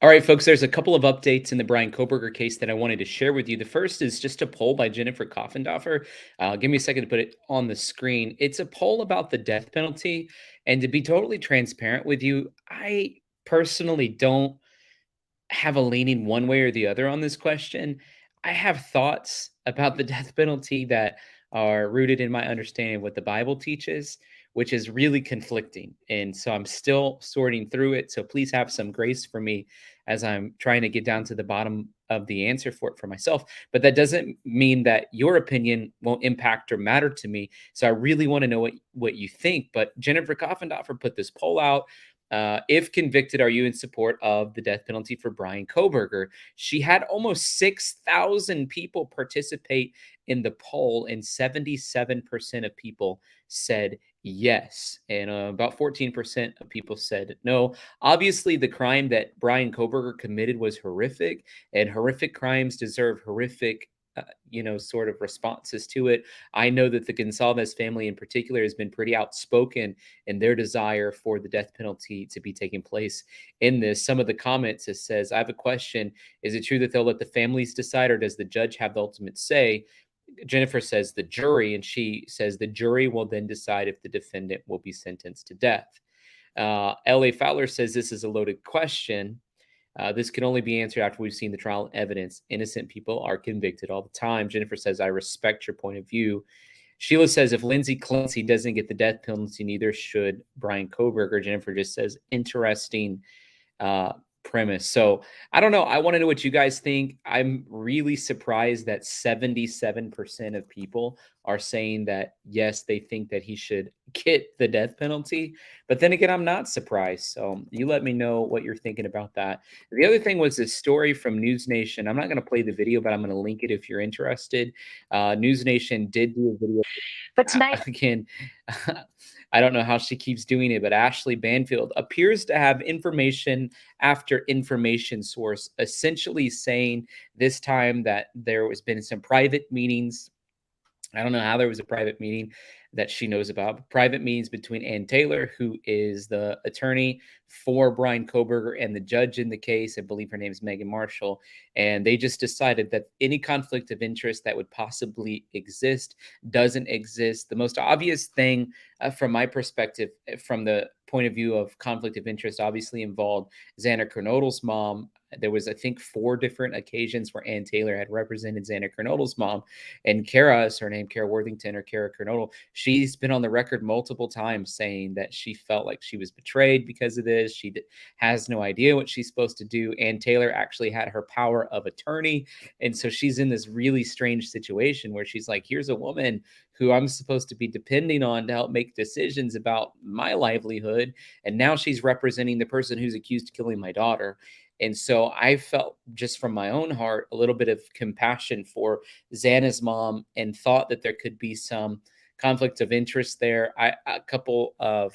All right, folks, there's a couple of updates in the Bryan Kohberger case that I wanted to share with you. The first is just a poll by Jennifer Koffendorfer. Give me a second to put it on the screen. It's a poll about the death penalty. And to be totally transparent with you, I personally don't have a leaning one way or the other on this question. I have thoughts about the death penalty that are rooted in my understanding of what the Bible teaches, which is really conflicting. And so I'm still sorting through it. So please have some grace for me as I'm trying to get down to the bottom of the answer for it for myself. But that doesn't mean that your opinion won't impact or matter to me. So I really want to know what you think. But Jennifer Koffendorfer put this poll out. If convicted, are you in support of the death penalty for Bryan Kohberger? She had almost 6,000 people participate in the poll, and 77% of people said yes. And about 14% of people said no. Obviously, the crime that Bryan Kohberger committed was horrific, and horrific crimes deserve horrific sort of responses to it. I know that the Gonsalves family in particular has been pretty outspoken in their desire for the death penalty to be taking place in this. Some of the comments it says, I have a question. Is it true that they'll let the families decide, or does the judge have the ultimate say? Jennifer says the jury, and she says the jury will then decide if the defendant will be sentenced to death. L.A. Fowler says this is a loaded question. This can only be answered after we've seen the trial evidence. Innocent people are convicted all the time. Jennifer says, I respect your point of view. Sheila says, if Lindsay Clancy doesn't get the death penalty, neither should Bryan Kohberger. Jennifer just says, interesting uh, premise. So I don't know. I want to know what you guys think. I'm really surprised that 77% of people are saying that, yes, they think that he should get the death penalty. But then again, I'm not surprised. So you let me know what you're thinking about that. The other thing was this story from News Nation. I'm not going to play the video, but I'm going to link it if you're interested. News Nation did do a video. But tonight, Again, I don't know how she keeps doing it, but Ashley Banfield appears to have information after information source, essentially saying this time that there has been some private meetings. I don't know how there was a private meeting that she knows about. Private meetings between Ann Taylor, who is the attorney for Bryan Kohberger, and the judge in the case. I believe her name is Megan Marshall. And they just decided that any conflict of interest that would possibly exist doesn't exist. The most obvious thing, from my perspective, from the point of view of conflict of interest, obviously involved Xander Kernodle's mom. There was, I think, 4 different occasions where Ann Taylor had represented Xander Kernodle's mom. And Kara is her name, Kara Worthington or Kara Kernodle. She's been on the record multiple times saying that she felt like she was betrayed because of this. She has no idea what she's supposed to do. Ann Taylor actually had her power of attorney. And so she's in this really strange situation where she's like, here's a woman who I'm supposed to be depending on to help make decisions about my livelihood. And now she's representing the person who's accused of killing my daughter. And so I felt, just from my own heart, a little bit of compassion for Xana's mom and thought that there could be some conflict of interest there. A couple of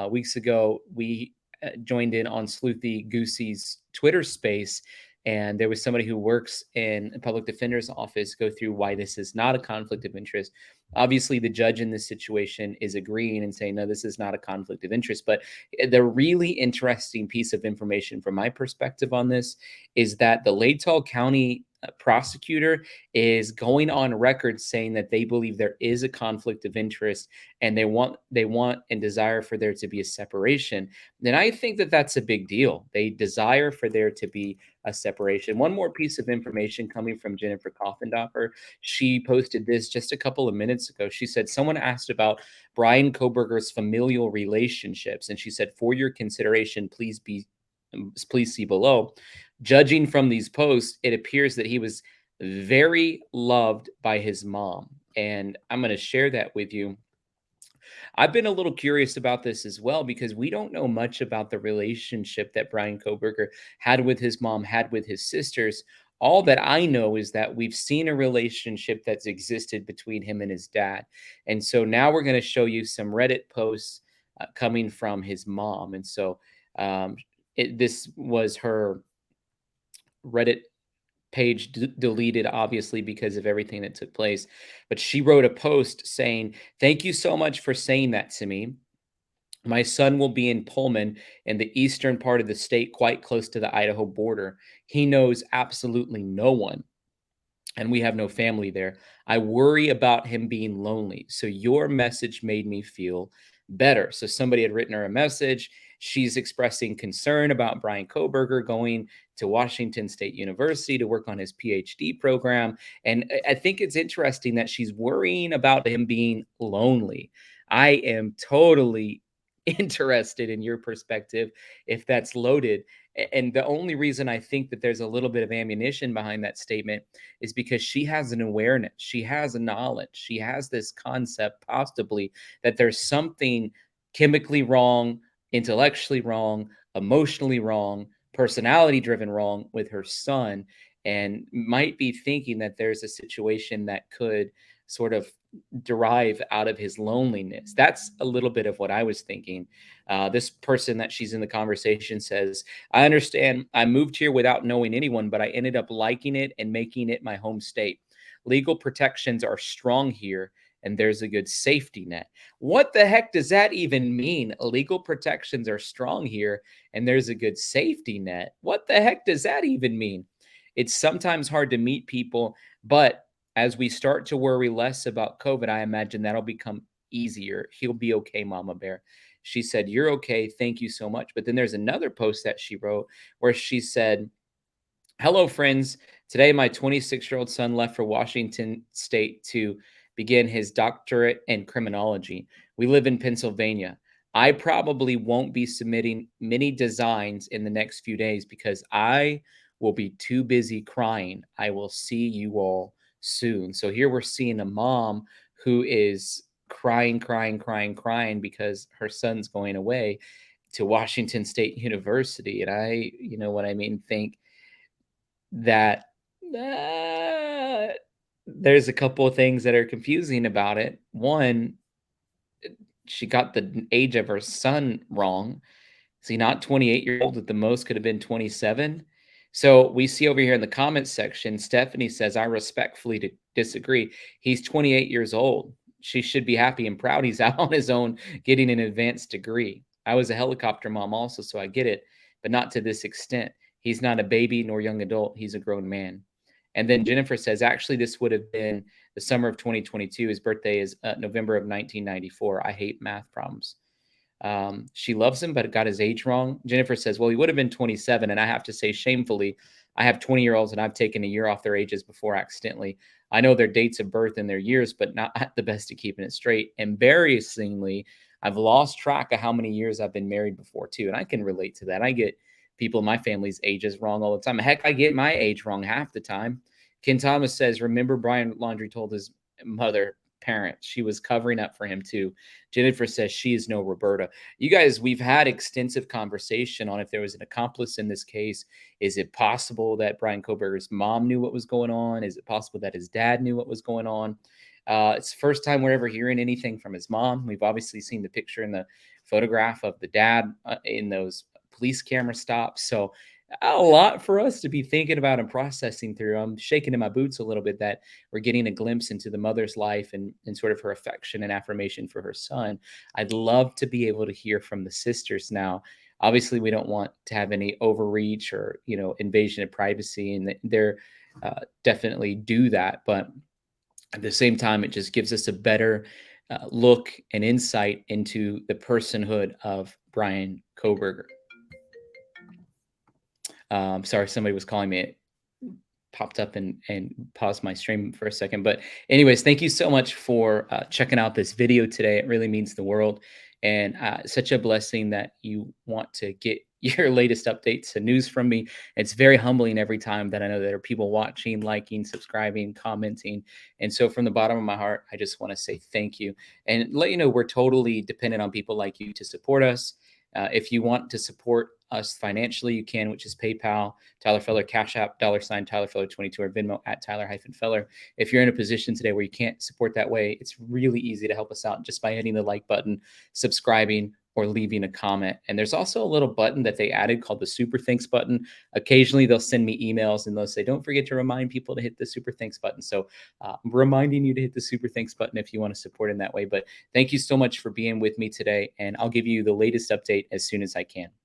weeks ago, we joined in on Sleuthy Goosey's Twitter space, and there was somebody who works in a public defender's office go through why this is not a conflict of interest. Obviously, the judge in this situation is agreeing and saying, no, this is not a conflict of interest. But the really interesting piece of information from my perspective on this is that the Latol County prosecutor is going on record saying that they believe there is a conflict of interest, and they want and desire for there to be a separation. Then I think that that's a big deal. They desire for there to be a separation. One more piece of information coming from Jennifer Koffendorfer. She posted this just a couple of minutes ago. She said someone asked about Bryan Kohberger's familial relationships, and she said, for your consideration, please see below. Judging from these posts, it appears that he was very loved by his mom. And I'm going to share that with you. I've been a little curious about this as well, because we don't know much about the relationship that Bryan Kohberger had with his mom, had with his sisters. All that I know is that we've seen a relationship that's existed between him and his dad. And so now we're going to show you some Reddit posts coming from his mom. And so this was her Reddit page deleted, obviously, because of everything that took place. But she wrote a post saying, thank you so much for saying that to me. My son will be in Pullman in the eastern part of the state, quite close to the Idaho border. He knows absolutely no one, and we have no family there. I worry about him being lonely. So your message made me feel better. So somebody had written her a message. She's expressing concern about Bryan Kohberger going to Washington State University to work on his PhD program. And I think it's interesting that she's worrying about him being lonely. I am totally interested in your perspective if that's loaded. And the only reason I think that there's a little bit of ammunition behind that statement is because she has an awareness, she has a knowledge, she has this concept possibly that there's something chemically wrong, intellectually wrong, emotionally wrong, personality driven wrong with her son, and might be thinking that there's a situation that could sort of derive out of his loneliness. That's a little bit of what I was thinking. This person that she's in the conversation says, I understand I moved here without knowing anyone, but I ended up liking it and making it my home state. Legal protections are strong here, and there's a good safety net. What the heck does that even mean? Legal protections are strong here, and there's a good safety net. What the heck does that even mean? It's sometimes hard to meet people, but as we start to worry less about COVID, I imagine that'll become easier. He'll be okay, Mama Bear. She said, You're okay. Thank you so much. But then there's another post that she wrote where she said, Hello, friends. Today, my 26-year-old son left for Washington State to begin his doctorate in criminology. We live in Pennsylvania. I probably won't be submitting many designs in the next few days because I will be too busy crying. I will see you all soon. So here we're seeing a mom who is crying, crying, crying, crying because her son's going away to Washington State University. And I, you know what I mean, think that uh, there's a couple of things that are confusing about it. One, she got the age of her son wrong. See, not 28-year-old at the most, could have been 27. So we see over here in the comments section, Stephanie says, I respectfully disagree. He's 28 years old. She should be happy and proud. He's out on his own getting an advanced degree. I was a helicopter mom also, so I get it, but not to this extent. He's not a baby nor young adult. He's a grown man. And then Jennifer says, actually, this would have been the summer of 2022. His birthday is November of 1994. I hate math problems. She loves him, but got his age wrong. Jennifer says, well, he would have been 27. And I have to say, shamefully, I have 20-year-olds and I've taken a year off their ages before accidentally. I know their dates of birth and their years, but not the best at keeping it straight. Embarrassingly, I've lost track of how many years I've been married before, too. And I can relate to that. I get people in my family's ages wrong all the time. Heck, I get my age wrong half the time. Ken Thomas says, remember Brian Laundrie told his mother, parents, she was covering up for him, too. Jennifer says she is no Roberta. You guys, we've had extensive conversation on if there was an accomplice in this case. Is it possible that Bryan Kohberger's mom knew what was going on? Is it possible that his dad knew what was going on? It's the first time we're ever hearing anything from his mom. We've obviously seen the picture and the photograph of the dad in those police camera stops. So a lot for us to be thinking about and processing through. I'm shaking in my boots a little bit that we're getting a glimpse into the mother's life and sort of her affection and affirmation for her son. I'd love to be able to hear from the sisters now. Obviously, we don't want to have any overreach or invasion of privacy, and they're definitely do that. But at the same time, it just gives us a better look and insight into the personhood of Bryan Kohberger. Sorry, somebody was calling me. It popped up and paused my stream for a second. But anyways, thank you so much for checking out this video today. It really means the world. And such a blessing that you want to get your latest updates and news from me. It's very humbling every time that I know there are people watching, liking, subscribing, commenting. And so from the bottom of my heart, I just want to say thank you and let you know we're totally dependent on people like you to support us. If you want to support us financially, you can, which is PayPal, Tyler Feller, Cash App, $ Tyler Feller 22, or Venmo at Tyler-Feller. If you're in a position today where you can't support that way, it's really easy to help us out just by hitting the like button, subscribing, or leaving a comment. And there's also a little button that they added called the Super Thanks button. Occasionally, they'll send me emails and they'll say, "Don't forget to remind people to hit the Super Thanks button." So, I'm reminding you to hit the Super Thanks button if you want to support in that way. But thank you so much for being with me today. And I'll give you the latest update as soon as I can.